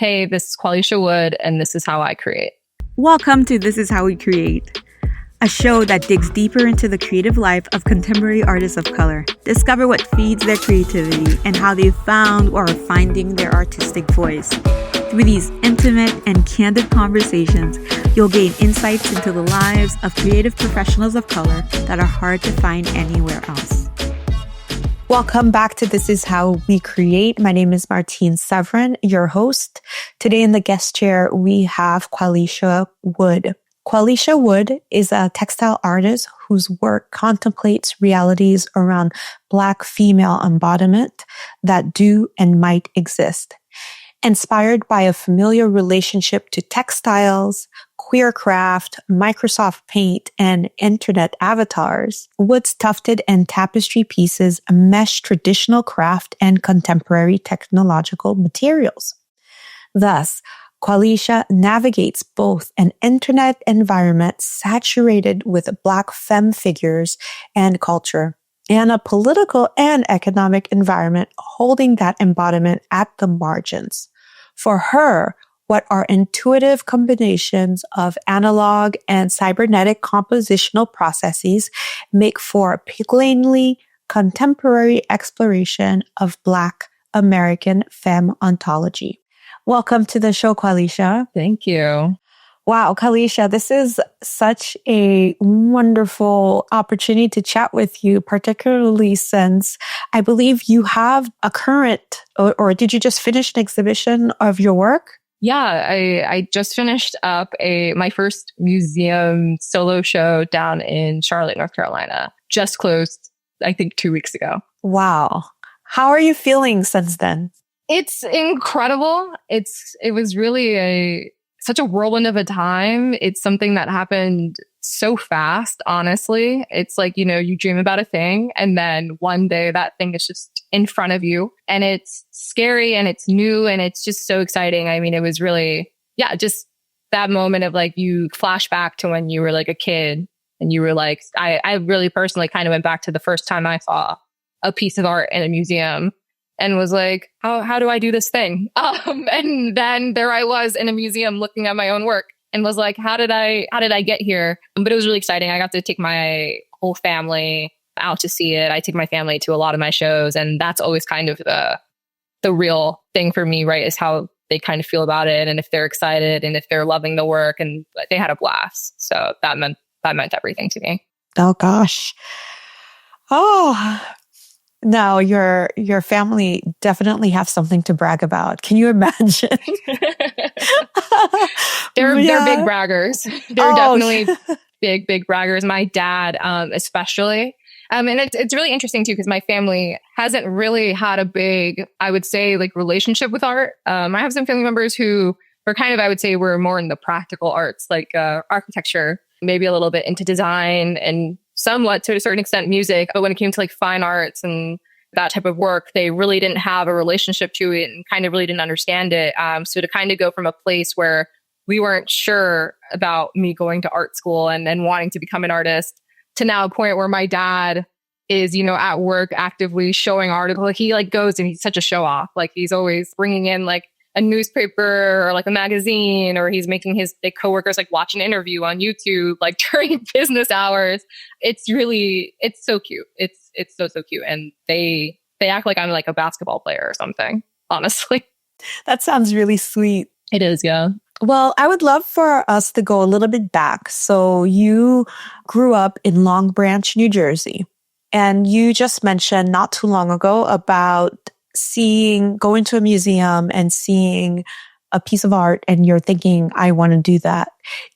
Hey, this is Qualeasha Wood, and this is how I create. Welcome to This Is How We Create, a show that digs deeper into the creative life of contemporary artists of color. Discover what feeds their creativity and how they found or are finding their artistic voice. Through these intimate and candid conversations, you'll gain insights into the lives of creative professionals of color that are hard to find anywhere else. Welcome back to This Is How We Create. My name is Martine Severin, your host. Today in the guest chair, we have Qualeasha Wood. Qualeasha Wood is a textile artist whose work contemplates realities around Black female embodiment that do and might exist. Inspired by a familiar relationship to textiles, queer craft, Microsoft Paint, and internet avatars, Wood's tufted and tapestry pieces mesh traditional craft and contemporary technological materials. Thus, Qualeasha navigates both an internet environment saturated with Black femme figures and culture, and a political and economic environment holding that embodiment at the margins. For her, what are intuitive combinations of analog and cybernetic compositional processes make for a plainly contemporary exploration of Black American femme ontology. Welcome to the show, Qualeasha. Thank you. Wow, Qualeasha, this is such a wonderful opportunity to chat with you, particularly since I believe you have a current, or did you just finish an exhibition of your work? Yeah, I just finished up my first museum solo show down in Charlotte, North Carolina. Just closed, I think, 2 weeks ago. Wow. How are you feeling since then? It's incredible. It was really such a whirlwind of a time. It's something that happened so fast, honestly. It's like, you dream about a thing and then one day that thing is just in front of you and it's scary and it's new and it's just so exciting. I mean, it was really, just that moment of like, you flash back to when you were like a kid and you were like, I really personally kind of went back to the first time I saw a piece of art in a museum and was like, how do I do this thing? And then there I was in a museum looking at my own work and was like, how did I get here? But it was really exciting. I got to take my whole family out to see it. I take my family to a lot of my shows. And that's always kind of the real thing for me, right? Is how they kind of feel about it. And if they're excited and if they're loving the work, and they had a blast. So that meant everything to me. Oh, gosh. Oh, now, your family definitely have something to brag about. Can you imagine? They're big braggers. They're definitely big braggers. My dad, especially. And it's really interesting too, because my family hasn't really had a big, I would say, like relationship with art. I have some family members who are kind of, I would say, were more in the practical arts, like architecture, maybe a little bit into design and somewhat to a certain extent music. But when it came to like fine arts and that type of work, they really didn't have a relationship to it and kind of really didn't understand it. So to kind of go from a place where we weren't sure about me going to art school and then wanting to become an artist to now a point where my dad is, at work actively showing articles. Like he like goes and he's such a show off. Like he's always bringing in like a newspaper or like a magazine, or he's making his coworkers like watch an interview on YouTube, like during business hours. It's so cute. It's so cute. And they act like I'm like a basketball player or something, honestly. That sounds really sweet. It is, yeah. Well, I would love for us to go a little bit back. So you grew up in Long Branch, New Jersey, and you just mentioned not too long ago about going to a museum and seeing a piece of art and you're thinking, I want to do that.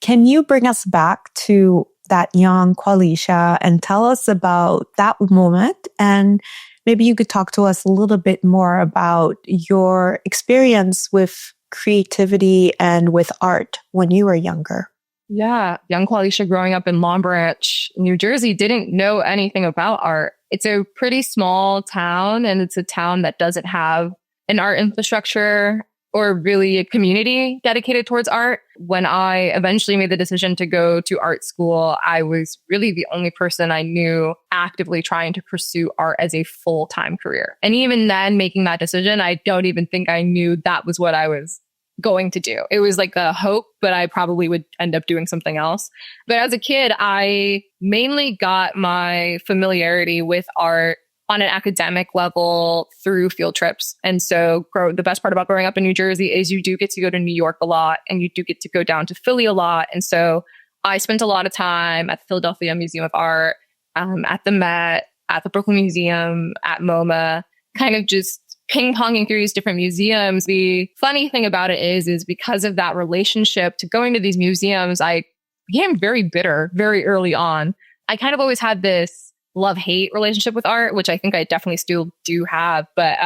Can you bring us back to that young Qualeasha and tell us about that moment? And maybe you could talk to us a little bit more about your experience with creativity and with art when you were younger. Yeah. Young Qualeasha growing up in Long Branch, New Jersey, didn't know anything about art. It's a pretty small town, and it's a town that doesn't have an art infrastructure or really a community dedicated towards art. When I eventually made the decision to go to art school, I was really the only person I knew actively trying to pursue art as a full-time career. And even then, making that decision, I don't even think I knew that was what I was going to do. It was like a hope, but I probably would end up doing something else. But as a kid, I mainly got my familiarity with art on an academic level through field trips. And so the best part about growing up in New Jersey is you do get to go to New York a lot, and you do get to go down to Philly a lot. And so I spent a lot of time at the Philadelphia Museum of Art, at the Met, at the Brooklyn Museum, at MoMA, kind of just ping-ponging through these different museums. The funny thing about it is because of that relationship to going to these museums, I became very bitter very early on. I kind of always had this love-hate relationship with art, which I think I definitely still do have. But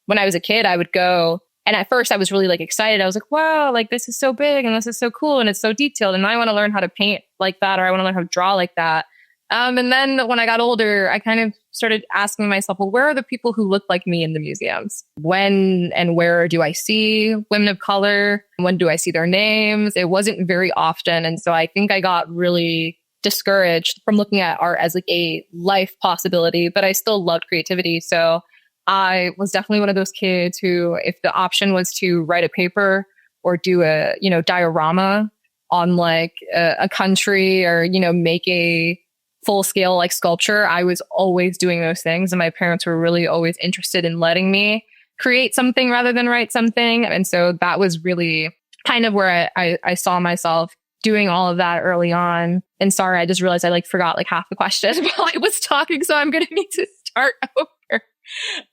when I was a kid, I would go, and at first I was really like excited. I was like, wow, like this is so big and this is so cool and it's so detailed. And I want to learn how to paint like that, or I want to learn how to draw like that. And then when I got older, I kind of started asking myself, well, where are the people who look like me in the museums? When and where do I see women of color? When do I see their names? It wasn't very often. And so I think I got really discouraged from looking at art as like a life possibility, but I still loved creativity. So I was definitely one of those kids who, if the option was to write a paper or do a, diorama on like a country, or, make a full scale like sculpture, I was always doing those things. And my parents were really always interested in letting me create something rather than write something. And so that was really kind of where I saw myself doing all of that early on. And sorry, I just realized I like forgot like half the question while I was talking. So I'm going to need to start over.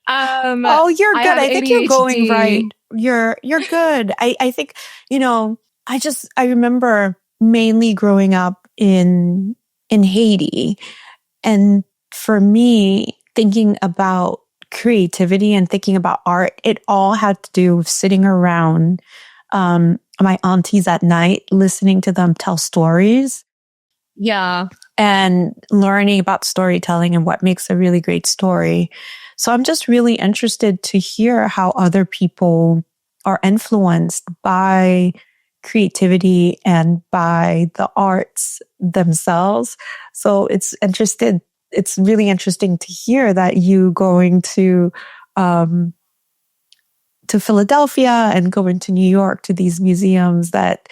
Oh, you're good. I think you're going right. You're good. I think, I remember mainly growing up in Haiti. And for me, thinking about creativity and thinking about art, it all had to do with sitting around my aunties at night, listening to them tell stories. Yeah. And learning about storytelling and what makes a really great story. So I'm just really interested to hear how other people are influenced by creativity and by the arts themselves. So it's really interesting to hear that you going to Philadelphia and going to New York to these museums, that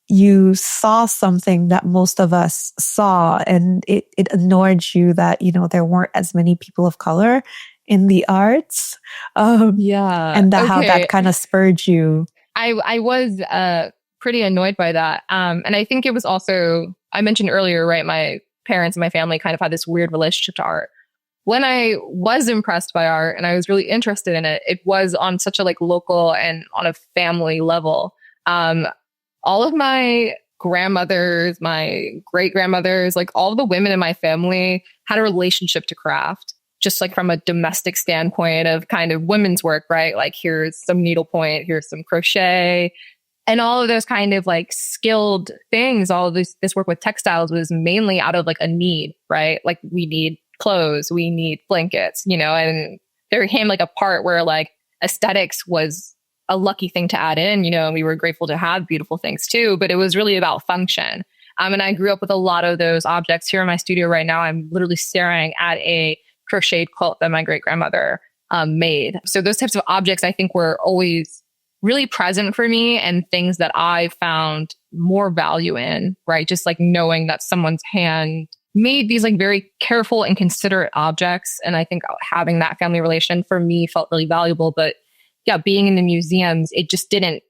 you saw something that most of us saw, and it annoyed you that, there weren't as many people of color in the arts. Yeah. And how that kind of spurred you. I was pretty annoyed by that. And I think it was also, I mentioned earlier, right, my parents and my family kind of had this weird relationship to art. When I was impressed by art and I was really interested in it, it was on such a like local and on a family level. All of my grandmothers, my great grandmothers, like all the women in my family had a relationship to craft, just like from a domestic standpoint of kind of women's work, right? Like here's some needlepoint, here's some crochet, and all of those kind of like skilled things. All of this work with textiles was mainly out of like a need, right? Like we need clothes, we need blankets, and there came like a part where like aesthetics was a lucky thing to add in, and we were grateful to have beautiful things too, but it was really about function. And I grew up with a lot of those objects. Here in my studio right now, I'm literally staring at a crocheted quilt that my great grandmother made. So those types of objects I think were always really present for me, and things that I found more value in, right? Just like knowing that someone's hand made these like very careful and considerate objects. And I think having that family relation for me felt really valuable. But yeah, being in the museums, it just didn't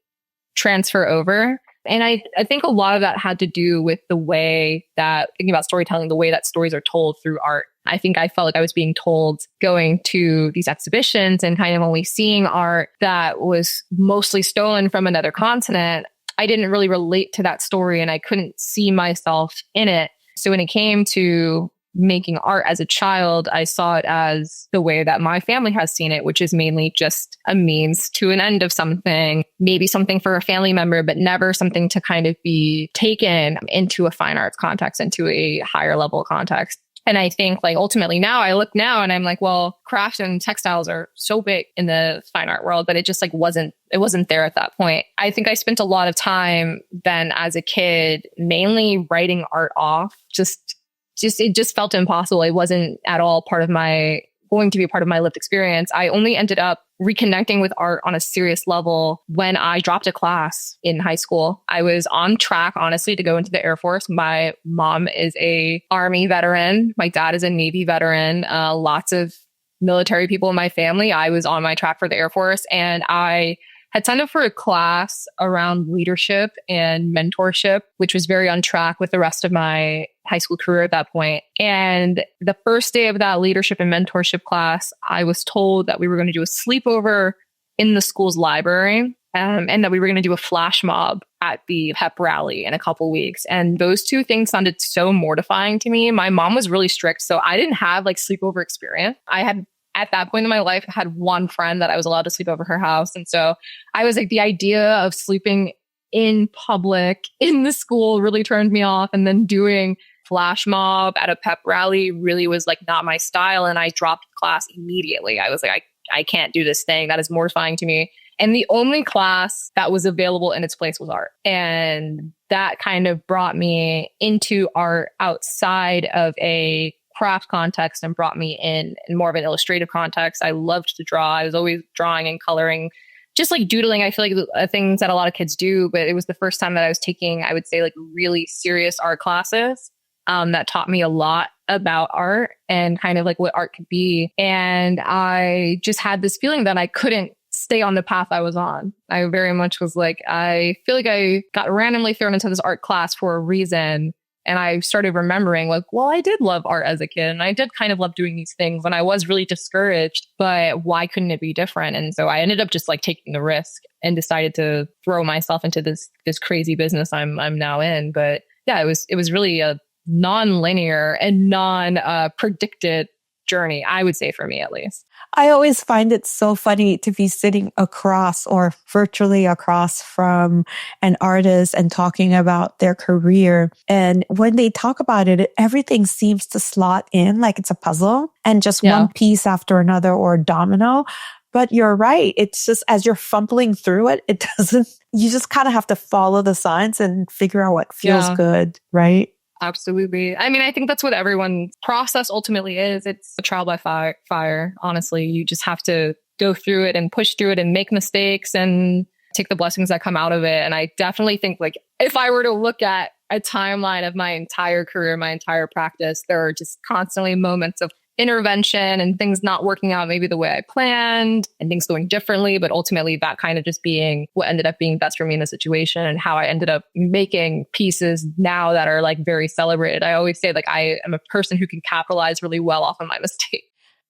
transfer over. And I think a lot of that had to do with the way that, thinking about storytelling, the way that stories are told through art. I think I felt like I was being told going to these exhibitions and kind of only seeing art that was mostly stolen from another continent. I didn't really relate to that story and I couldn't see myself in it. So when it came to making art as a child, I saw it as the way that my family has seen it, which is mainly just a means to an end of something, maybe something for a family member, but never something to kind of be taken into a fine arts context, into a higher level context. And I think like ultimately now I look now and I'm like, well, craft and textiles are so big in the fine art world, but it just like wasn't there at that point. I think I spent a lot of time then as a kid, mainly writing art off, it just felt impossible. It wasn't at all going to be a part of my lived experience. I only ended up reconnecting with art on a serious level when I dropped a class in high school. I was on track, honestly, to go into the Air Force. My mom is a Army veteran. My dad is a Navy veteran. Lots of military people in my family. I was on my track for the Air Force, and I had signed up for a class around leadership and mentorship, which was very on track with the rest of my high school career at that point. And the first day of that leadership and mentorship class, I was told that we were going to do a sleepover in the school's library, and that we were going to do a flash mob at the pep rally in a couple weeks. And those two things sounded so mortifying to me. My mom was really strict, so I didn't have like sleepover experience. I had, at that point in my life, had one friend that I was allowed to sleep over her house. And so I was like, the idea of sleeping in public in the school really turned me off. And then doing flash mob at a pep rally really was like not my style. And I dropped class immediately. I was like, I can't do this thing. That is mortifying to me. And the only class that was available in its place was art. And that kind of brought me into art outside of a craft context and brought me in more of an illustrative context. I loved to draw. I was always drawing and coloring, just like doodling. I feel like things that a lot of kids do, but it was the first time that I was taking, I would say, like really serious art classes that taught me a lot about art and kind of like what art could be. And I just had this feeling that I couldn't stay on the path I was on. I very much was like, I feel like I got randomly thrown into this art class for a reason. And I started remembering like, well, I did love art as a kid and I did kind of love doing these things and I was really discouraged, but why couldn't it be different? And so I ended up just like taking the risk and decided to throw myself into this crazy business I'm now in. But yeah, it was really a non-linear and non-predicted journey, I would say, for me at least. I always find it so funny to be sitting across or virtually across from an artist and talking about their career. And when they talk about it, everything seems to slot in like it's a puzzle and just one piece after another or a domino. But you're right. It's just as you're fumbling through it, it doesn't, you just kind of have to follow the signs and figure out what feels good, right? Absolutely. I mean, I think that's what everyone's process ultimately is. It's a trial by fire. Honestly, you just have to go through it and push through it and make mistakes and take the blessings that come out of it. And I definitely think like if I were to look at a timeline of my entire career, my entire practice, there are just constantly moments of intervention and things not working out maybe the way I planned and things going differently. But ultimately that kind of just being what ended up being best for me in the situation and how I ended up making pieces now that are like very celebrated. I always say like I am a person who can capitalize really well off of my mistakes.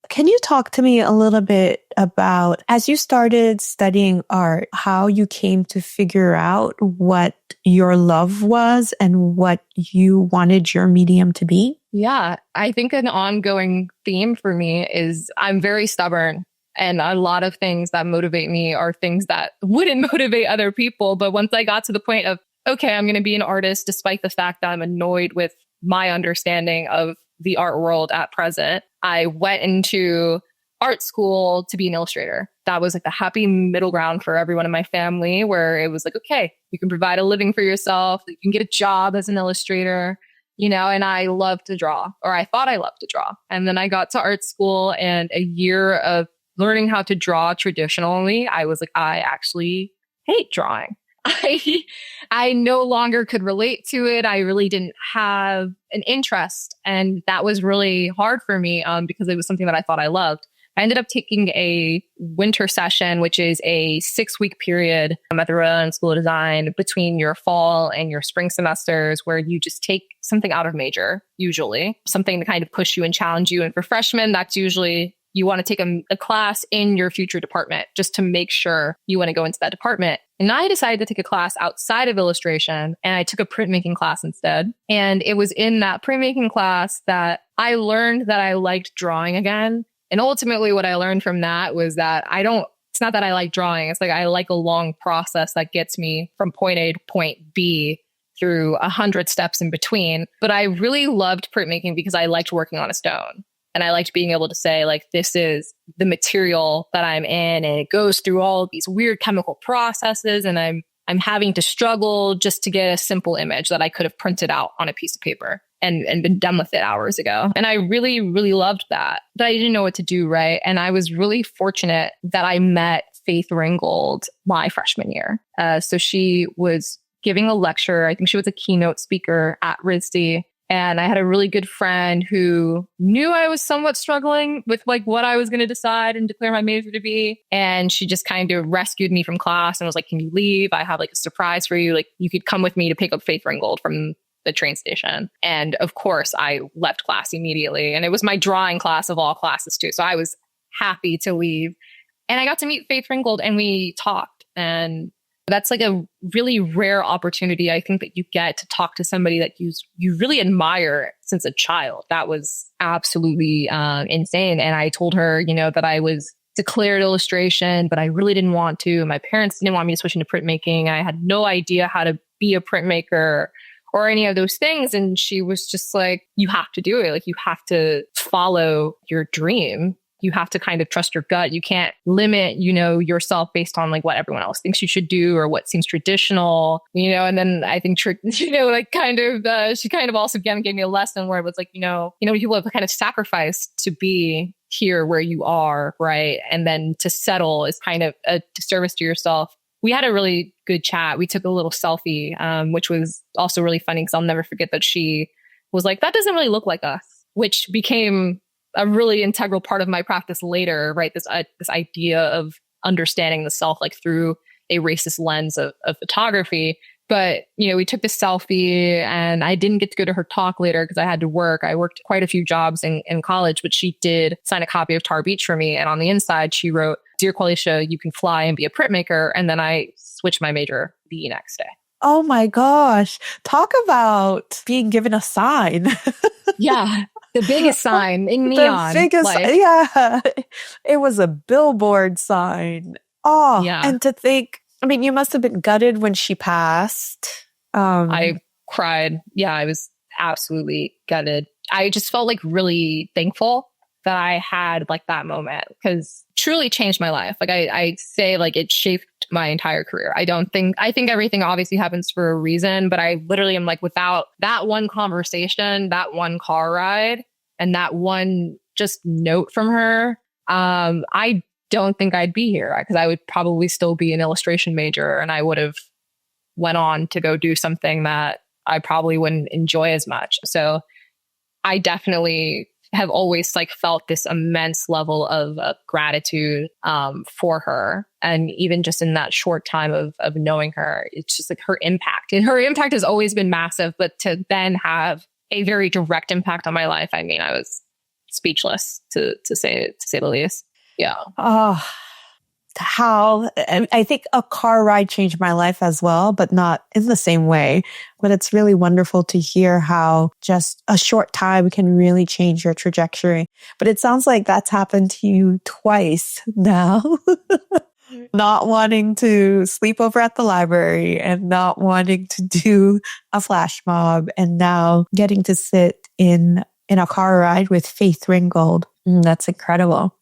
Can you talk to me a little bit about, as you started studying art, how you came to figure out what your love was and what you wanted your medium to be? Yeah, I think an ongoing theme for me is I'm very stubborn. And a lot of things that motivate me are things that wouldn't motivate other people. But once I got to the point of, okay, I'm going to be an artist, despite the fact that I'm annoyed with my understanding of the art world at present, I went into art school to be an illustrator. That was like the happy middle ground for everyone in my family, where it was like, okay, you can provide a living for yourself. You can get a job as an illustrator, you know, and I love to draw, or I thought I loved to draw. And then I got to art school and a year of learning how to draw traditionally, I was like, I actually hate drawing. I no longer could relate to it. I really didn't have an interest. And that was really hard for me because it was something that I thought I loved. I ended up taking a winter session, which is a 6-week period at the Rhode Island School of Design between your fall and your spring semesters, where you just take something out of major, usually something to kind of push you and challenge you. And for freshmen, that's usually you want to take a class in your future department just to make sure you want to go into that department. And I decided to take a class outside of illustration, and I took a printmaking class instead. And it was in that printmaking class that I learned that I liked drawing again. And ultimately what I learned from that was that it's not that I like drawing. It's like I like a long process that gets me from point A to point B through 100 steps in between. But I really loved printmaking because I liked working on a stone. And I liked being able to say, like, this is the material that I'm in, and it goes through all of these weird chemical processes, and I'm having to struggle just to get a simple image that I could have printed out on a piece of paper. and been done with it hours ago. And I really, really loved that, but I didn't know what to do, right? And I was really fortunate that I met Faith Ringgold my freshman year. So she was giving a lecture. I think she was a keynote speaker at RISD. And I had a really good friend who knew I was somewhat struggling with like what I was going to decide and declare my major to be. And she just kind of rescued me from class and was like, can you leave? I have like a surprise for you. Like you could come with me to pick up Faith Ringgold from the train station. And of course I left class immediately. And it was my drawing class of all classes too. So I was happy to leave. And I got to meet Faith Ringgold and we talked. And that's like a really rare opportunity, I think, that you get to talk to somebody that you really admire since a child. That was absolutely insane. And I told her, you know, that I was declared illustration, but I really didn't want to. My parents didn't want me to switch into printmaking. I had no idea how to be a printmaker or any of those things. And she was just like, you have to do it. Like, you have to follow your dream. You have to kind of trust your gut. You can't limit, you know, yourself based on like what everyone else thinks you should do or what seems traditional, you know. And then I think, you know, like kind of, she kind of also again gave me a lesson where it was like, you know, people have kind of sacrificed to be here where you are, right? And then to settle is kind of a disservice to yourself. We had a really good chat. We took a little selfie, which was also really funny because I'll never forget that she was like, that doesn't really look like us, which became a really integral part of my practice later, right? This idea of understanding the self, like through a racist lens of photography. But, you know, we took this selfie and I didn't get to go to her talk later because I had to work. I worked quite a few jobs in college, but she did sign a copy of Tar Beach for me. And on the inside, she wrote, "Dear Qualeasha, you can fly and be a printmaker." And then I switched my major the next day. Oh my gosh. Talk about being given a sign. Yeah. The biggest sign in neon. The biggest, yeah. It was a billboard sign. Oh, yeah. And to think, I mean, you must have been gutted when she passed. I cried. Yeah, I was absolutely gutted. I just felt like really thankful that I had like that moment because truly changed my life. Like I say, like it shaped my entire career. I think everything obviously happens for a reason, but I literally am like, without that one conversation, that one car ride, and that one just note from her, I don't think I'd be here because I would probably still be an illustration major and I would have went on to go do something that I probably wouldn't enjoy as much. So I definitely have always like felt this immense level of gratitude for her. And even just in that short time of knowing her, it's just like her impact. And her impact has always been massive, but to then have a very direct impact on my life, I mean, I was speechless to say the least. Yeah. Oh, how I think a car ride changed my life as well, but not in the same way. But it's really wonderful to hear how just a short time can really change your trajectory. But it sounds like that's happened to you twice now. Not wanting to sleep over at the library and not wanting to do a flash mob, and now getting to sit in a car ride with Faith Ringgold. That's incredible.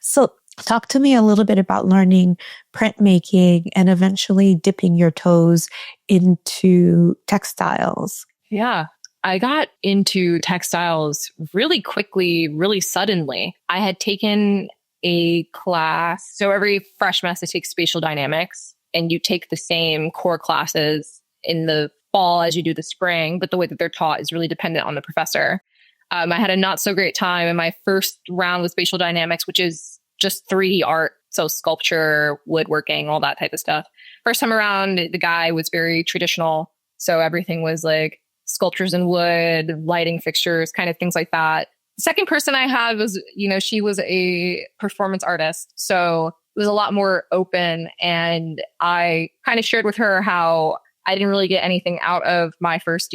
So talk to me a little bit about learning printmaking and eventually dipping your toes into textiles. Yeah. I got into textiles really quickly, really suddenly. I had taken a class. So every freshman has to take spatial dynamics, and you take the same core classes in the fall as you do the spring, but the way that they're taught is really dependent on the professor. I had a not so great time in my first round with spatial dynamics, which is just 3D art. So sculpture, woodworking, all that type of stuff. First time around, the guy was very traditional. So everything was like sculptures in wood, lighting fixtures, kind of things like that. The second person I had was, you know, she was a performance artist. So it was a lot more open. And I kind of shared with her how I didn't really get anything out of my first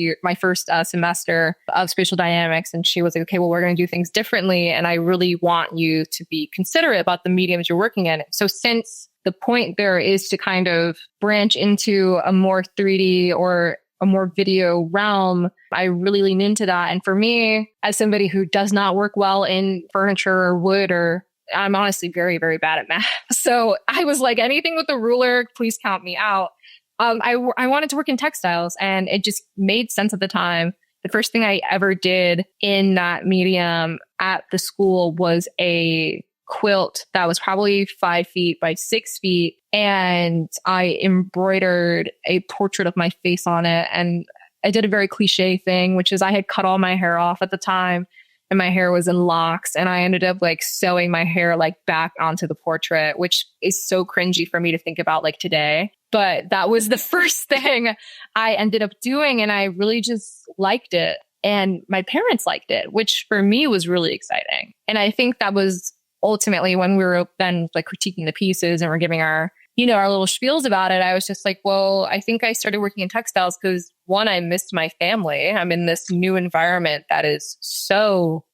semester of spatial dynamics. And she was like, okay, well, we're going to do things differently. And I really want you to be considerate about the mediums you're working in. So since the point there is to kind of branch into a more 3D or a more video realm, I really lean into that. And for me, as somebody who does not work well in furniture or wood, or I'm honestly very, very bad at math. So I was like, anything with a ruler, please count me out. I wanted to work in textiles, and it just made sense at the time. The first thing I ever did in that medium at the school was a quilt that was probably 5 feet by 6 feet. And I embroidered a portrait of my face on it. And I did a very cliche thing, which is I had cut all my hair off at the time and my hair was in locks. And I ended up like sewing my hair like back onto the portrait, which is so cringy for me to think about like today. But that was the first thing I ended up doing. And I really just liked it. And my parents liked it, which for me was really exciting. And I think that was ultimately when we were then like critiquing the pieces and we're giving our little spiels about it. I was just like, well, I think I started working in textiles because one, I missed my family. I'm in this new environment that is so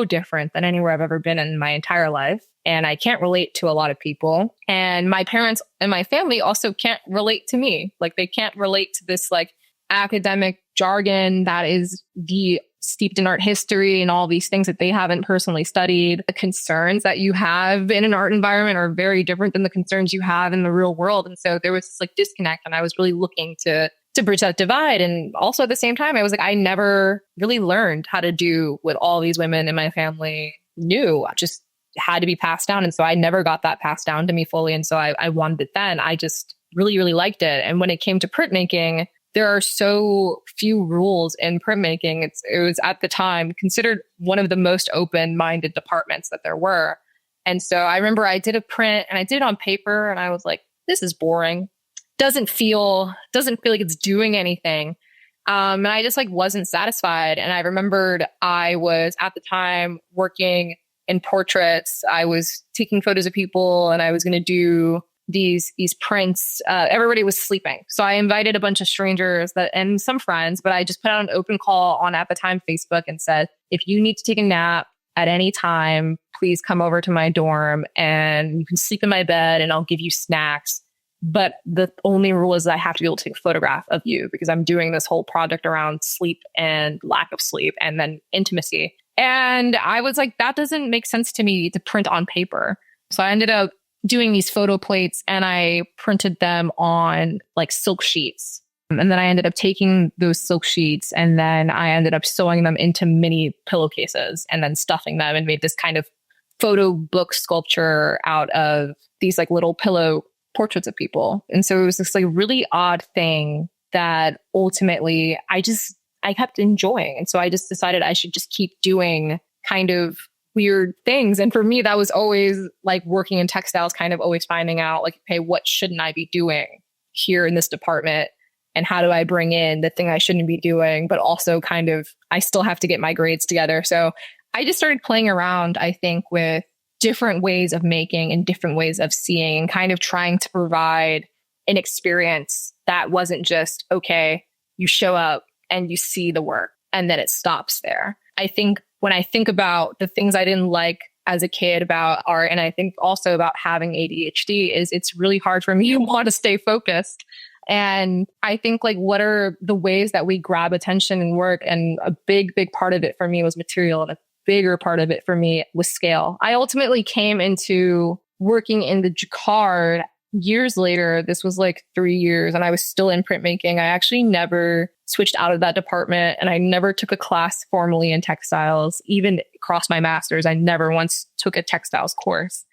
different than anywhere I've ever been in my entire life. And I can't relate to a lot of people. And my parents and my family also can't relate to me. Like they can't relate to this like academic jargon that is steeped in art history and all these things that they haven't personally studied. The concerns that you have in an art environment are very different than the concerns you have in the real world. And so there was this like disconnect, and I was really looking to bridge that divide. And also at the same time, I was like, I never really learned how to do what all these women in my family knew. I just had to be passed down. And so I never got that passed down to me fully. And so I wanted it then. I just really, really liked it. And when it came to printmaking, there are so few rules in printmaking. It was at the time considered one of the most open-minded departments that there were. And so I remember I did a print and I did it on paper and I was like, this is boring. Doesn't feel like it's doing anything. And I just like wasn't satisfied. And I remembered I was at the time working in portraits. I was taking photos of people and I was going to do these prints. Everybody was sleeping. So I invited a bunch of strangers and some friends, but I just put out an open call on, at the time, Facebook, and said, if you need to take a nap at any time, please come over to my dorm and you can sleep in my bed and I'll give you snacks. But the only rule is that I have to be able to take a photograph of you because I'm doing this whole project around sleep and lack of sleep and then intimacy. And I was like, that doesn't make sense to me to print on paper. So I ended up doing these photo plates and I printed them on like silk sheets. And then I ended up taking those silk sheets and then I ended up sewing them into mini pillowcases and then stuffing them and made this kind of photo book sculpture out of these like little pillow portraits of people. And so it was this like really odd thing that ultimately I kept enjoying. And so I just decided I should just keep doing kind of weird things. And for me, that was always like working in textiles, kind of always finding out like, okay, what shouldn't I be doing here in this department? And how do I bring in the thing I shouldn't be doing, but also kind of, I still have to get my grades together. So I just started playing around, I think, with different ways of making and different ways of seeing and kind of trying to provide an experience that wasn't just, okay, you show up and you see the work and then it stops there. I think when I think about the things I didn't like as a kid about art, and I think also about having ADHD, is it's really hard for me to want to stay focused. And I think like, what are the ways that we grab attention in work? And a big part of it for me was material. And a bigger part of it for me was scale. I ultimately came into working in the jacquard years later. This was like 3 years and I was still in printmaking. I actually never switched out of that department and I never took a class formally in textiles. Even across my master's, I never once took a textiles course.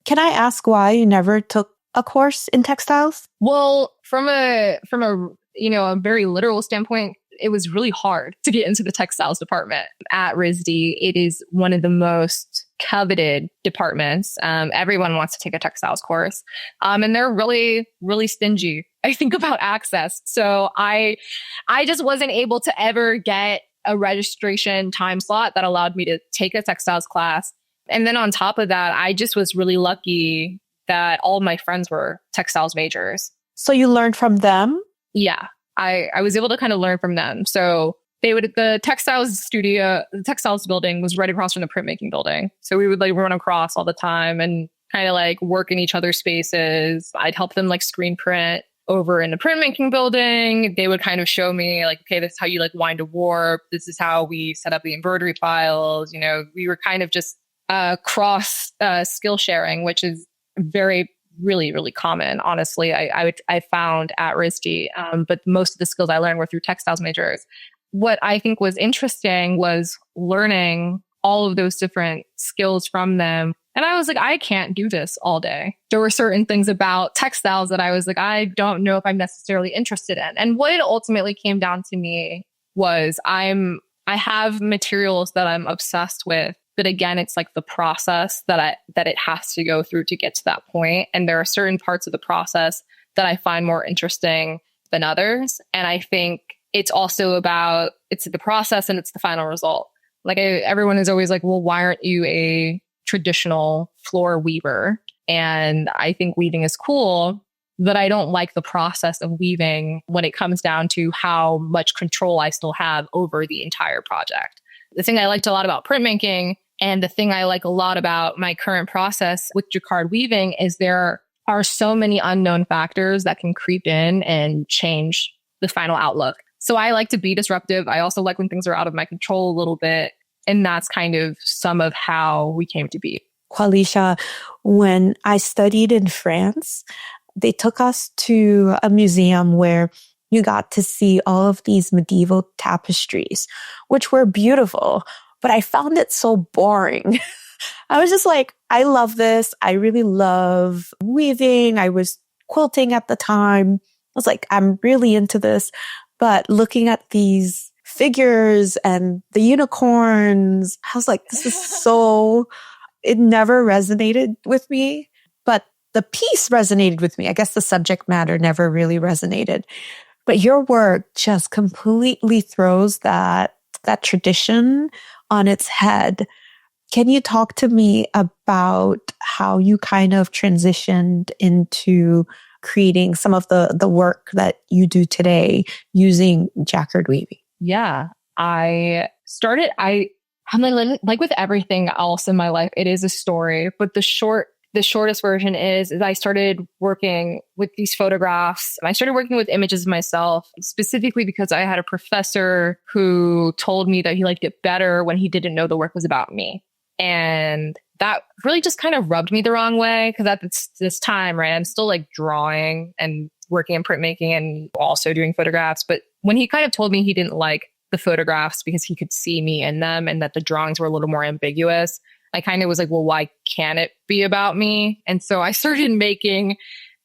Can I ask why you never took a course in textiles? Well, from a a very literal standpoint, it was really hard to get into the textiles department at RISD. It is one of the most coveted departments. Everyone wants to take a textiles course. And they're really, really stingy, I think, about access. So I just wasn't able to ever get a registration time slot that allowed me to take a textiles class. And then on top of that, I just was really lucky that all of my friends were textiles majors. So you learned from them? Yeah. I was able to kind of learn from them. So the textiles building was right across from the printmaking building. So we would like run across all the time and kind of like work in each other's spaces. I'd help them like screen print over in the printmaking building. They would kind of show me like, okay, this is how you like wind a warp. This is how we set up the embroidery files. You know, we were kind of just cross skill sharing, which is very, really, really common, honestly. I found at RISD, but most of the skills I learned were through textiles majors. what I think was interesting was learning all of those different skills from them. And I was like, I can't do this all day. There were certain things about textiles that I was like, I don't know if I'm necessarily interested in. And what it ultimately came down to me was I have materials that I'm obsessed with. But again, it's like the process that it has to go through to get to that point. And there are certain parts of the process that I find more interesting than others. And I think it's also about, it's the process and it's the final result. Like everyone is always like, well, why aren't you a traditional floor weaver? And I think weaving is cool, but I don't like the process of weaving when it comes down to how much control I still have over the entire project. The thing I liked a lot about printmaking and the thing I like a lot about my current process with jacquard weaving is there are so many unknown factors that can creep in and change the final outlook. So I like to be disruptive. I also like when things are out of my control a little bit. And that's kind of some of how we came to be. Qualeasha, when I studied in France, they took us to a museum where you got to see all of these medieval tapestries, which were beautiful, but I found it so boring. I was just like, I love this. I really love weaving. I was quilting at the time. I was like, I'm really into this. But looking at these figures and the unicorns, I was like, this is so, it never resonated with me. But the piece resonated with me. I guess the subject matter never really resonated. But your work just completely throws that tradition on its head. Can you talk to me about how you kind of transitioned into creating some of the work that you do today using jacquard weaving? Yeah, I'm like with everything else in my life, it is a story, but the shortest version is I started working with these photographs. I started working with images myself, specifically because I had a professor who told me that he liked it better when he didn't know the work was about me. And that really just kind of rubbed me the wrong way because at this time, right, I'm still like drawing and working in printmaking and also doing photographs. But when he kind of told me he didn't like the photographs because he could see me in them and that the drawings were a little more ambiguous, I kind of was like, well, why can't it be about me? And so I started making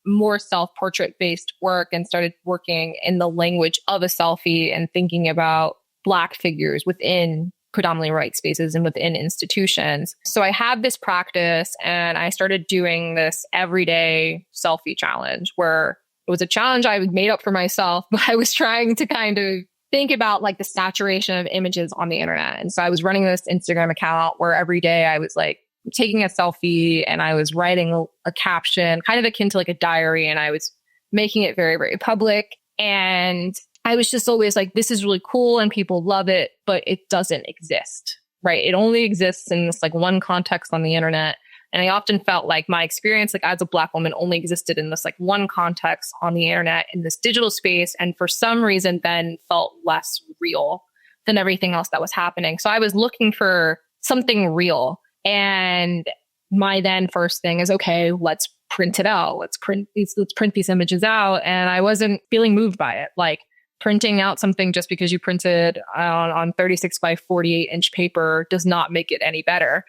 more self-portrait based work and started working in the language of a selfie and thinking about Black figures within predominantly white spaces and within institutions. So I had this practice and I started doing this everyday selfie challenge where it was a challenge I made up for myself, but I was trying to kind of think about like the saturation of images on the internet. And so I was running this Instagram account where every day I was like taking a selfie and I was writing a caption kind of akin to like a diary, and I was making it very, very public. And I was just always like, this is really cool and people love it, but it doesn't exist, right? It only exists in this like one context on the internet. And I often felt like my experience like as a Black woman only existed in this like one context on the internet in this digital space. And for some reason then felt less real than everything else that was happening. So I was looking for something real. And my then first thing is, okay, let's print it out. Let's print these images out. And I wasn't feeling moved by it. Like, printing out something just because you printed on 36 by 48 inch paper does not make it any better.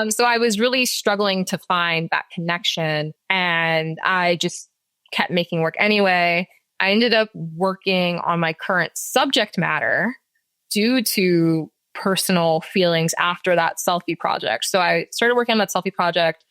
So I was really struggling to find that connection, and I just kept making work anyway. I ended up working on my current subject matter due to personal feelings after that selfie project. So I started working on that selfie project,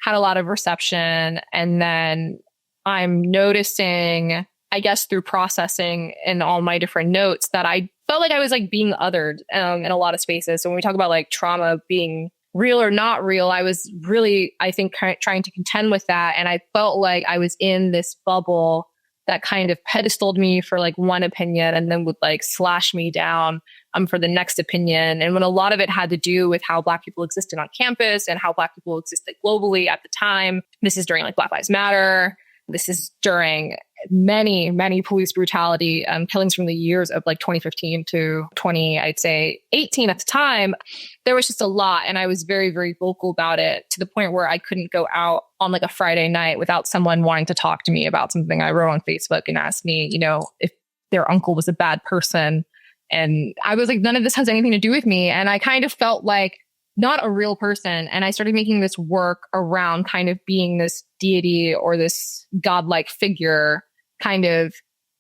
had a lot of reception, and then I'm noticing, I guess through processing and all my different notes, that I felt like I was like being othered in a lot of spaces. So when we talk about like trauma being real or not real, I was really, I think, trying to contend with that. And I felt like I was in this bubble that kind of pedestaled me for like one opinion and then would like slash me down for the next opinion. And when a lot of it had to do with how Black people existed on campus and how Black people existed globally at the time. This is during like Black Lives Matter. This is during many police brutality killings from the years of like 2015 to 18 at the time. There was just a lot. And I was very, very vocal about it to the point where I couldn't go out on like a Friday night without someone wanting to talk to me about something I wrote on Facebook and ask me, you know, if their uncle was a bad person And I was like, none of this has anything to do with me. And I kind of felt like not a real person. And I started making this work around kind of being this deity or this godlike figure kind of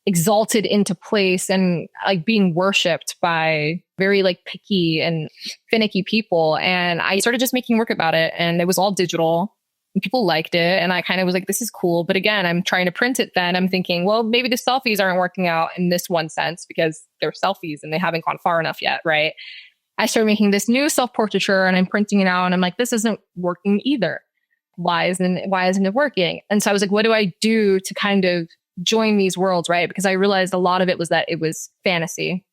exalted into place and like being worshipped by very like picky and finicky people. And I started just making work about it, and it was all digital and people liked it. And I kind of was like, this is cool. But again, I'm trying to print it then. I'm thinking, well, maybe the selfies aren't working out in this one sense because they're selfies and they haven't gone far enough yet. Right. I started making this new self-portraiture and I'm printing it out and I'm like, this isn't working either. Why isn't it working? And so I was like, what do I do to kind of join these worlds, right? Because I realized a lot of it was that it was fantasy,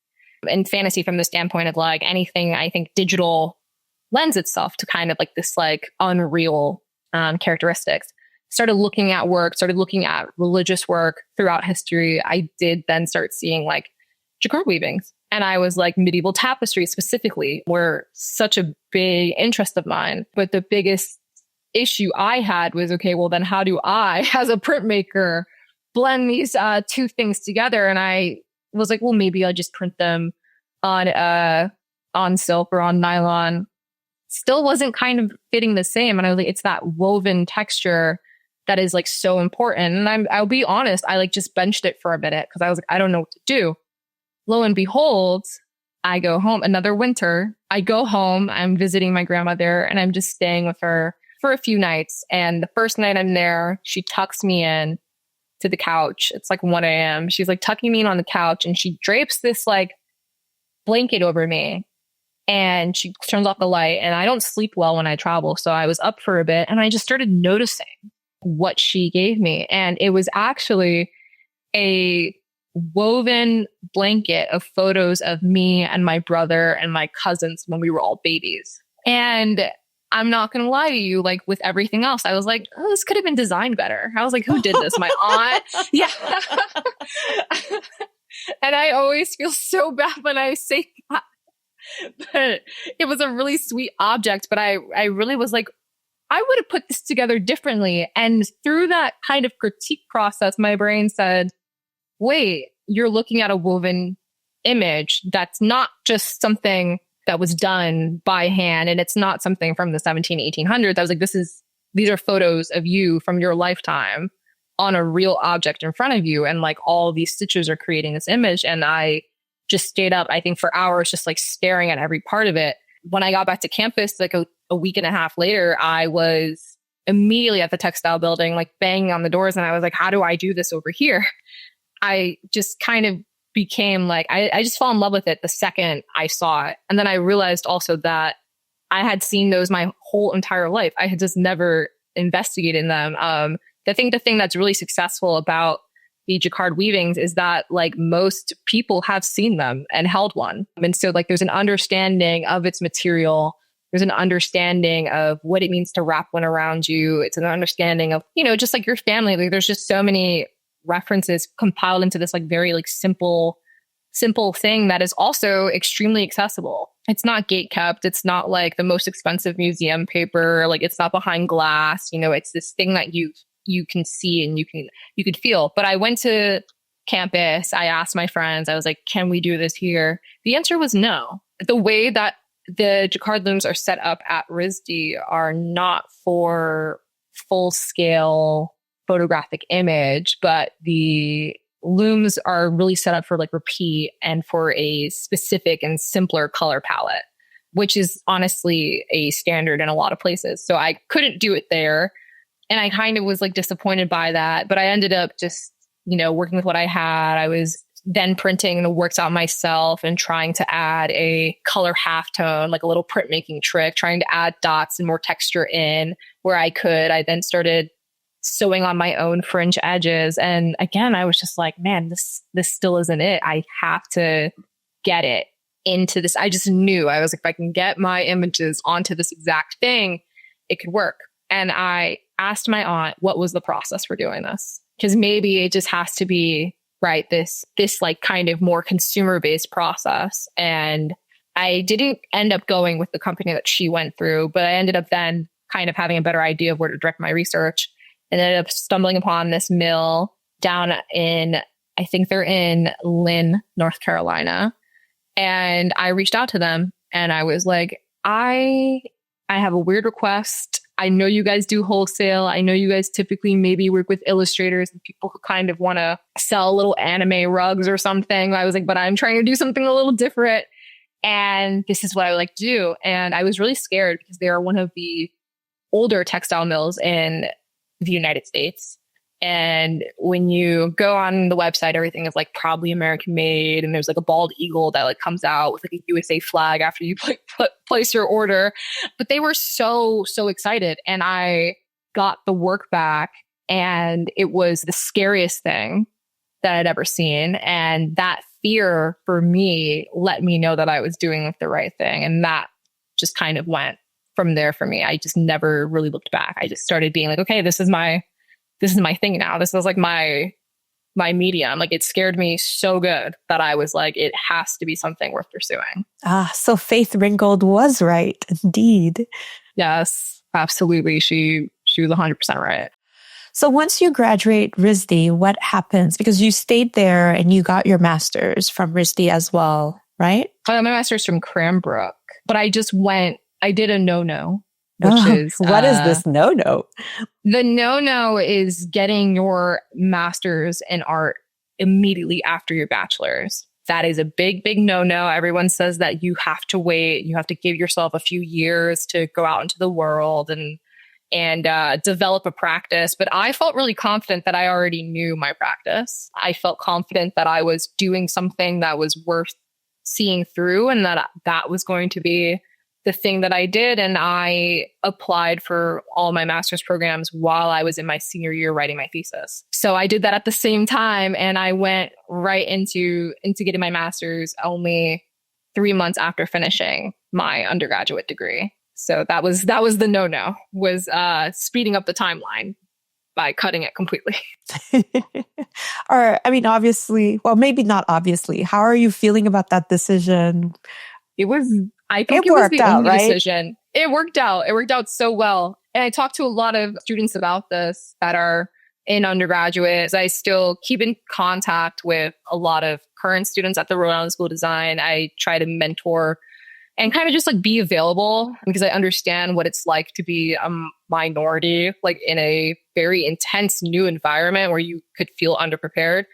and fantasy from the standpoint of like anything I think digital lends itself to kind of like this like unreal characteristics. Started looking at work, started looking at religious work throughout history. I did then start seeing like jacquard weavings. And I was like, medieval tapestry specifically were such a big interest of mine. But the biggest issue I had was, okay, well then how do I, as a printmaker, blend these two things together? And I was like, well, maybe I'll just print them on silk or on nylon. Still wasn't kind of fitting the same. And I was like, it's that woven texture that is like so important. And I'll be honest, I like just benched it for a minute because I was like, I don't know what to do. Lo and behold, I go home another winter. I go home, I'm visiting my grandmother and I'm just staying with her for a few nights. And the first night I'm there, she tucks me in to the couch. It's like 1 a.m. She's like tucking me in on the couch and she drapes this like blanket over me and she turns off the light. And I don't sleep well when I travel. So I was up for a bit and I just started noticing what she gave me. And it was actually a woven blanket of photos of me and my brother and my cousins when we were all babies. And I'm not going to lie to you, like with everything else, I was like, oh, this could have been designed better. I was like, who did this? My aunt? Yeah. And I always feel so bad when I say that. But it was a really sweet object. But I really was like, I would have put this together differently. And through that kind of critique process, my brain said, wait, you're looking at a woven image that's not just something that was done by hand, and it's not something from the 1800s. I was like, these are photos of you from your lifetime on a real object in front of you, and like all these stitches are creating this image. And I just stayed up, I think, for hours, just like staring at every part of it. When I got back to campus, like a week and a half later, I was immediately at the Textile building, like banging on the doors, and I was like, how do I do this over here? I just kind of became like, I just fell in love with it the second I saw it. And then I realized also that I had seen those my whole entire life. I had just never investigated them. The thing that's really successful about the jacquard weavings is that like most people have seen them and held one. And so like there's an understanding of its material. There's an understanding of what it means to wrap one around you. It's an understanding of, just like your family. Like there's just so many references compiled into this like very like simple thing that is also extremely accessible. It's not gate kept. It's not like the most expensive museum paper. Like it's not behind glass. It's this thing that you can see and you could feel. But I went to campus. I asked my friends. I was like, can we do this here? The answer was no. The way that the jacquard looms are set up at RISD are not for full scale photographic image, but the looms are really set up for like repeat and for a specific and simpler color palette, which is honestly a standard in a lot of places. So I couldn't do it there. And I kind of was like disappointed by that, but I ended up just, working with what I had. I was then printing the works out myself and trying to add a color halftone, like a little printmaking trick, trying to add dots and more texture in where I could. I then started sewing on my own fringe edges. And again, I was just like, man, this still isn't it. I have to get it into this. I just knew. I was like, if I can get my images onto this exact thing, it could work. And I asked my aunt, what was the process for doing this? Because maybe it just has to be, right, this like kind of more consumer-based process. And I didn't end up going with the company that she went through, but I ended up then kind of having a better idea of where to direct my research. And ended up stumbling upon this mill down in, I think they're in Lynn, North Carolina. And I reached out to them and I was like, I have a weird request. I know you guys do wholesale. I know you guys typically maybe work with illustrators and people who kind of want to sell little anime rugs or something. I was like, but I'm trying to do something a little different. And this is what I would like to do. And I was really scared because they are one of the older textile mills in the United States. And when you go on the website, everything is like probably American made. And there's like a bald eagle that like comes out with like a USA flag after you place your order. But they were so excited. And I got the work back and it was the scariest thing that I'd ever seen. And that fear for me let me know that I was doing like the right thing. And that just kind of went from there for me. I just never really looked back. I just started being like, okay, this is my thing now. This is like my medium. Like it scared me so good that I was like, it has to be something worth pursuing. So Faith Ringgold was right. Indeed. Yes, absolutely. She was 100% right. So once you graduate RISD, what happens? Because you stayed there and you got your master's from RISD as well, right? I got my master's from Cranbrook, but I did a no-no. What is this no-no? The no-no is getting your master's in art immediately after your bachelor's. That is a big, big no-no. Everyone says that you have to wait. You have to give yourself a few years to go out into the world and develop a practice. But I felt really confident that I already knew my practice. I felt confident that I was doing something that was worth seeing through and that was going to be the thing that I did. And I applied for all my master's programs while I was in my senior year writing my thesis. So I did that at the same time. And I went right into getting my master's only 3 months after finishing my undergraduate degree. So that was the no-no, was speeding up the timeline by cutting it completely. Or, I mean, obviously, well, maybe not obviously. How are you feeling about that decision? I think it was the only decision. It worked out. It worked out so well. And I talked to a lot of students about this that are in undergraduates. I still keep in contact with a lot of current students at the Rhode Island School of Design. I try to mentor and kind of just like be available because I understand what it's like to be a minority, like in a very intense new environment where you could feel underprepared.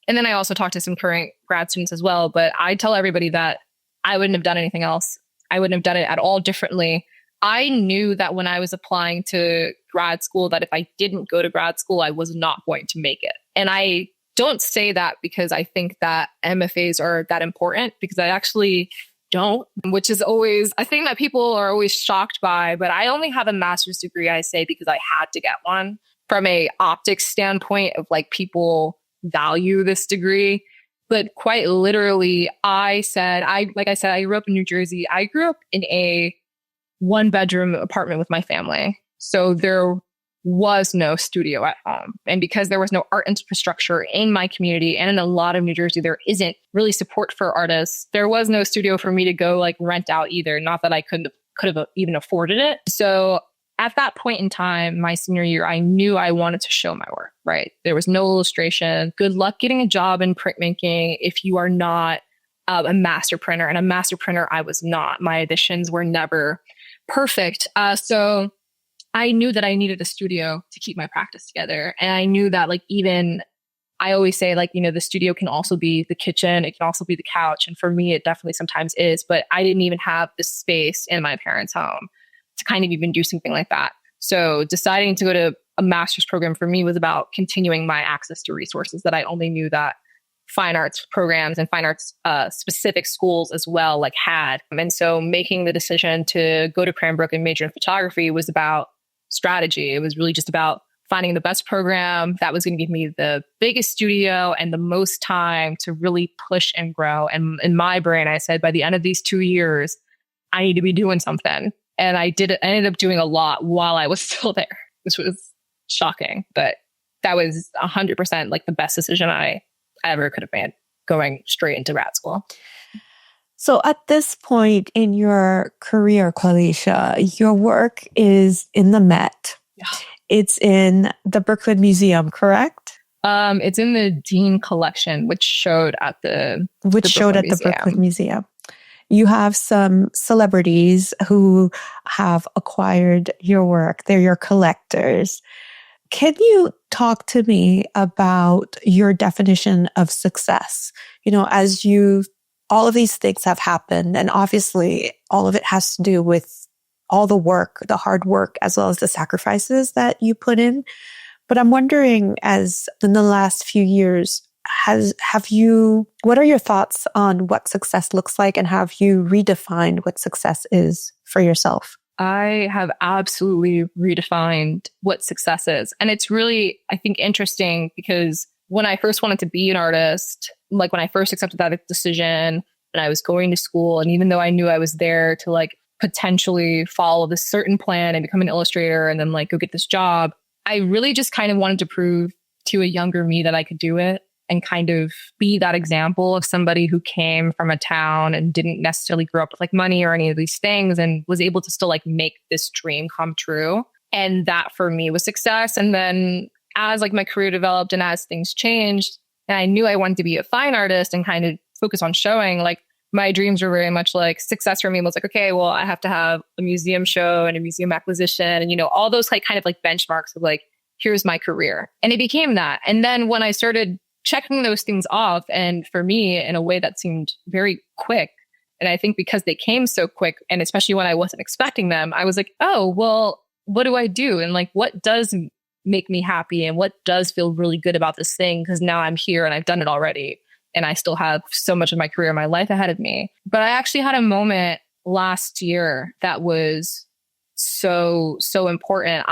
And then I also talk to some current grad students as well. But I tell everybody that I wouldn't have done anything else. I wouldn't have done it at all differently. I knew that when I was applying to grad school, that if I didn't go to grad school, I was not going to make it. And I don't say that because I think that MFAs are that important, because I actually don't, which is always a thing that people are always shocked by. But I only have a master's degree, I say, because I had to get one from a optics standpoint of like people value this degree. But quite literally, I grew up in New Jersey. I grew up in a 1-bedroom apartment with my family. So there was no studio at home. And because there was no art infrastructure in my community and in a lot of New Jersey, there isn't really support for artists. There was no studio for me to go like rent out either. Not that I could have even afforded it. So at that point in time, my senior year, I knew I wanted to show my work, right? There was no illustration. Good luck getting a job in printmaking if you are not a master printer. And a master printer, I was not. My editions were never perfect. So I knew that I needed a studio to keep my practice together. And I knew that like even, I always say like, you know, the studio can also be the kitchen. It can also be the couch. And for me, it definitely sometimes is. But I didn't even have the space in my parents' home to kind of even do something like that. So deciding to go to a master's program for me was about continuing my access to resources that I only knew that fine arts programs and fine arts specific schools as well like had. And so making the decision to go to Cranbrook and major in photography was about strategy. It was really just about finding the best program that was going to give me the biggest studio and the most time to really push and grow. And in my brain, I said, by the end of these 2 years, I need to be doing something. And I did it. I ended up doing a lot while I was still there, which was shocking. But that was 100% like the best decision I ever could have made, going straight into grad school. So at this point in your career, Qualeasha, your work is in the Met. Yeah. It's in the Brooklyn Museum, correct? It's in the Dean collection, which showed at the Brooklyn Museum. you have some celebrities who have acquired your work. They're your collectors. Can you talk to me about your definition of success? As all of these things have happened, and obviously all of it has to do with all the work, the hard work, as well as the sacrifices that you put in. But I'm wondering, as in the last few years, what are your thoughts on what success looks like, and have you redefined what success is for yourself? I have absolutely redefined what success is. And it's really, I think, interesting because when I first wanted to be an artist, like when I first accepted that decision and I was going to school, and even though I knew I was there to like potentially follow this certain plan and become an illustrator and then like go get this job, I really just kind of wanted to prove to a younger me that I could do it and kind of be that example of somebody who came from a town and didn't necessarily grow up with like money or any of these things and was able to still like make this dream come true. And that for me was success. And then as like my career developed and as things changed, and I knew I wanted to be a fine artist and kind of focus on showing, like my dreams were very much like success for me was like, okay, well, I have to have a museum show and a museum acquisition and, all those like kind of like benchmarks of like, here's my career. And it became that. And then when I started checking those things off, and for me in a way that seemed very quick, and I think because they came so quick, and especially when I wasn't expecting them, I was like, oh, well, what do I do? And like, what does make me happy and what does feel really good about this thing? Because now I'm here and I've done it already. And I still have so much of my career, my life ahead of me. But I actually had a moment last year that was so important.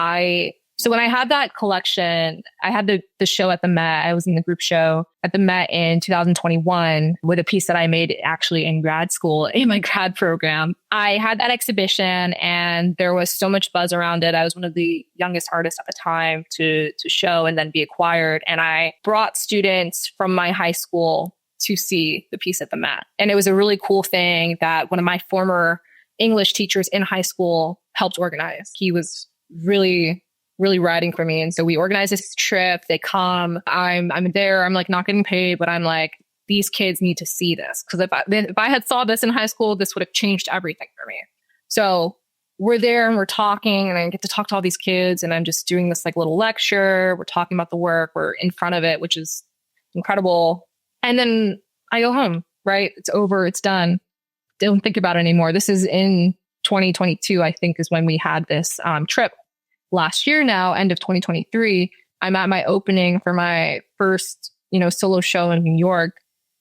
So when I had that collection, I had the show at the Met. I was in the group show at the Met in 2021 with a piece that I made actually in grad school, in my grad program. I had that exhibition and there was so much buzz around it. I was one of the youngest artists at the time to show and then be acquired. And I brought students from my high school to see the piece at the Met. And it was a really cool thing that one of my former English teachers in high school helped organize. He was really riding for me. And so we organized this trip. They come, I'm there. I'm like not getting paid, but I'm like, these kids need to see this. Because if I had saw this in high school, this would have changed everything for me. So we're there and we're talking and I get to talk to all these kids and I'm just doing this like little lecture. We're talking about the work. We're in front of it, which is incredible. And then I go home, right? It's over. It's done. Don't think about it anymore. This is in 2022, I think, is when we had this trip. Last year now, end of 2023, I'm at my opening for my first, solo show in New York.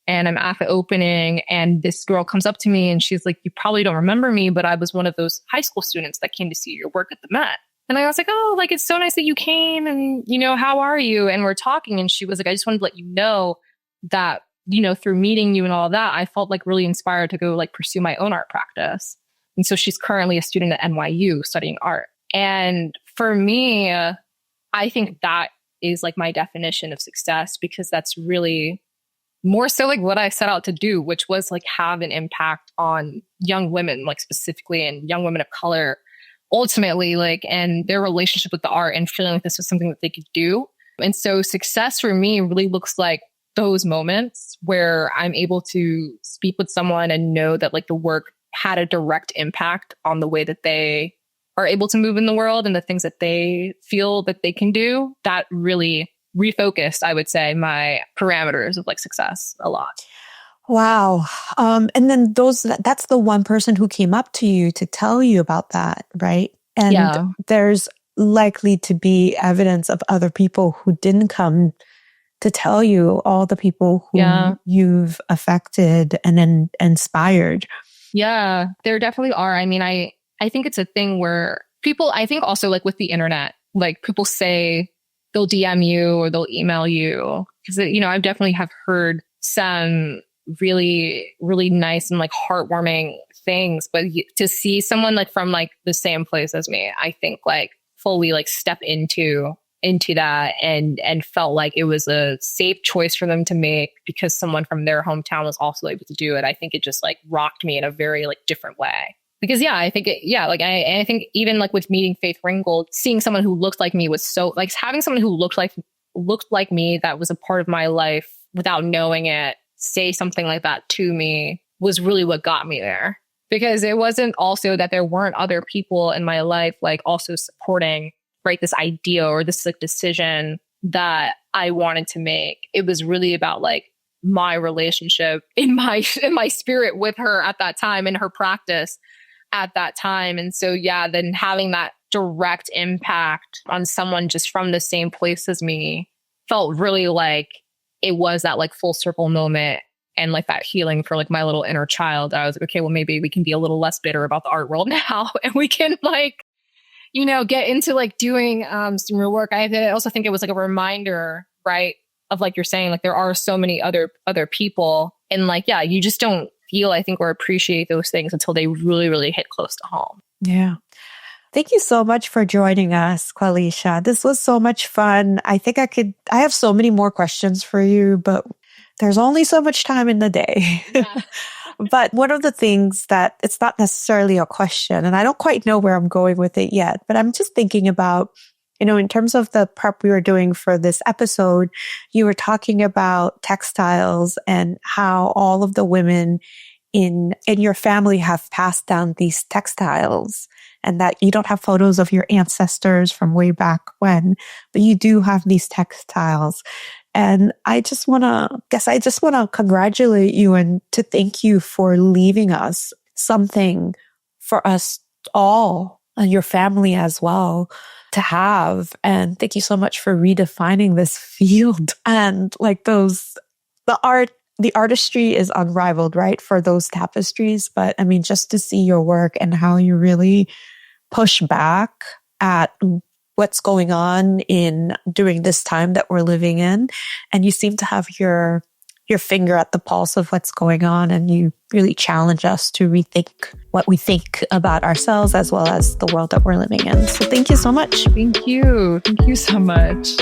And I'm at the opening and this girl comes up to me and she's like, you probably don't remember me, but I was one of those high school students that came to see your work at the Met. And I was like, oh, like, it's so nice that you came and, how are you? And we're talking. And she was like, I just wanted to let you know that, through meeting you and all that, I felt like really inspired to go like pursue my own art practice. And so she's currently a student at NYU studying art. And for me, I think that is like my definition of success because that's really more so like what I set out to do, which was like have an impact on young women, like specifically and young women of color, ultimately, like, and their relationship with the art and feeling like this was something that they could do. And so success for me really looks like those moments where I'm able to speak with someone and know that like the work had a direct impact on the way that they are able to move in the world and the things that they feel that they can do. That really refocused, I would say, my parameters of like success a lot. Wow. And then that's the one person who came up to you to tell you about that, right? And there's likely to be evidence of other people who didn't come to tell you, all the people who you've affected and then inspired. Yeah, there definitely are. I mean, I think it's a thing where people, I think also like with the internet, like people say they'll DM you or they'll email you because, I definitely have heard some really, really nice and like heartwarming things, but to see someone like from like the same place as me, I think like fully like step into that and felt like it was a safe choice for them to make because someone from their hometown was also able to do it. I think it just like rocked me in a very like different way. Because I think I think even like with meeting Faith Ringgold, seeing someone who looked like me was so like having someone who looked like me that was a part of my life without knowing it say something like that to me was really what got me there. Because it wasn't also that there weren't other people in my life, like also supporting, right, this idea or this like decision that I wanted to make. It was really about like my relationship in my spirit with her at that time, in her practice at that time. And so, yeah, then having that direct impact on someone just from the same place as me felt really like it was that like full circle moment and like that healing for like my little inner child. I was like, okay, well, maybe we can be a little less bitter about the art world now and we can like, you know, get into like doing some real work. I also think it was like a reminder, right, of like you're saying, like there are so many other people, and like, yeah, you just don't feel, I think, or appreciate those things until they really, really hit close to home. Yeah. Thank you so much for joining us, Qualeasha. This was so much fun. I think I have so many more questions for you, but there's only so much time in the day. Yeah. But one of the things that it's not necessarily a question, and I don't quite know where I'm going with it yet, but I'm just thinking about, you know, in terms of the prep we were doing for this episode, you were talking about textiles and how all of the women in your family have passed down these textiles, and that you don't have photos of your ancestors from way back when, but you do have these textiles. And I just want to congratulate you and to thank you for leaving us something for us all and your family as well to have. And thank you so much for redefining this field. And like the artistry is unrivaled, right? For those tapestries. But I mean, just to see your work and how you really push back at what's going on during this time that we're living in. And you seem to have your finger at the pulse of what's going on. And you really challenge us to rethink what we think about ourselves as well as the world that we're living in. So thank you so much. Thank you. Thank you so much.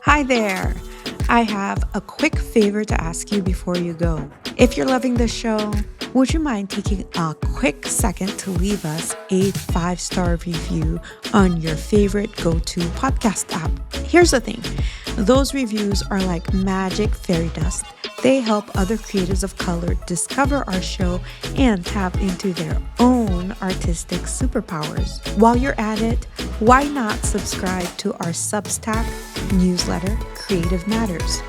Hi there. I have a quick favor to ask you before you go. If you're loving this show, would you mind taking a quick second to leave us a 5-star review on your favorite go-to podcast app? Here's the thing. Those reviews are like magic fairy dust. They help other creatives of color discover our show and tap into their own artistic superpowers. While you're at it, why not subscribe to our Substack newsletter, Creative Matters?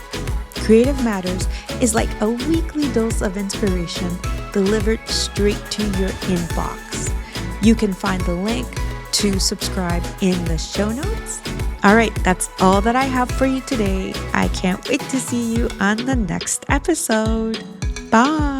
Creative Matters is like a weekly dose of inspiration delivered straight to your inbox. You can find the link to subscribe in the show notes. All right, that's all that I have for you today. I can't wait to see you on the next episode. Bye.